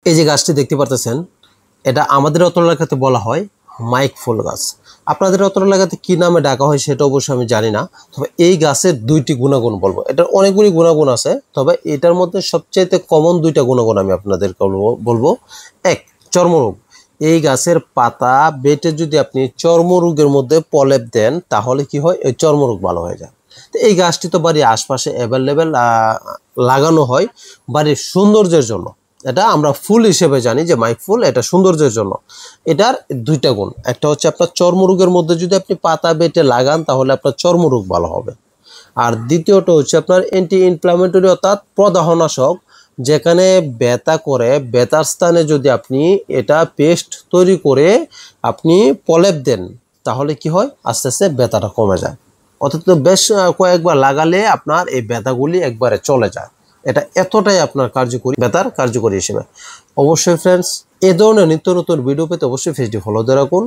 এই যে গাছটি দেখতে পারতেছেন, এটা আমাদের অত্র এলাকাতে বলা হয় মাইক ফুল গাছ। আপনাদের অত্র এলাকাতে কি নামে ডাকা হয় সেটা অবশ্যই আমি জানি না। তবে এই গাছের দুইটি গুণাগুণ বলবো। এটার অনেকগুলি গুণাগুণ আছে, তবে এটার মধ্যে সবচাইতে কমন দুইটা গুণাগুণ আমি আপনাদেরকে বলবো। এক, চর্মরোগ। এই গাছের পাতা বেটে যদি আপনি চর্মরোগের মধ্যে প্রলেপ দেন তাহলে কি হয়, এই চর্মরোগ ভালো হয়ে যায়। তো এই গাছটি তো বাড়ির আশপাশে অ্যাভেলেবেল লাগানো হয় বাড়ির সৌন্দর্যের জন্য। এটা আমরা ফুল হিসেবে জানি যে মাইক ফুল, এটা সৌন্দর্যের জন্য। এটার দুইটা গুণ, একটা হচ্ছে আপনার চর্মরোগের মধ্যে যদি আপনি পাতা বেটে লাগান তাহলে আপনার চর্মরোগ ভালো হবে। আর দ্বিতীয়টা হচ্ছে আপনার অ্যান্টি ইনফ্লামেটরি অর্থাৎ প্রদাহনাশক। যেখানে ব্যথা করে ব্যথার স্থানে যদি আপনি এটা পেস্ট তৈরি করে আপনি প্রলেপ দেন তাহলে কি হয়, আস্তে আস্তে ব্যথাটা কমে যায়। অর্থাৎ বেশ কয়েকবার লাগালে আপনার এই ব্যথাগুলি একবারে চলে যায়। এটা এতটাই আপনার কার্যকরী, ব্যথার কার্যকরী হিসেবে। অবশ্যই ফ্রেন্ডস, এ ধরনের নিত্য নতুন ভিডিও পেতে অবশ্যই পেজটি ফলো দিয়ে রাখুন।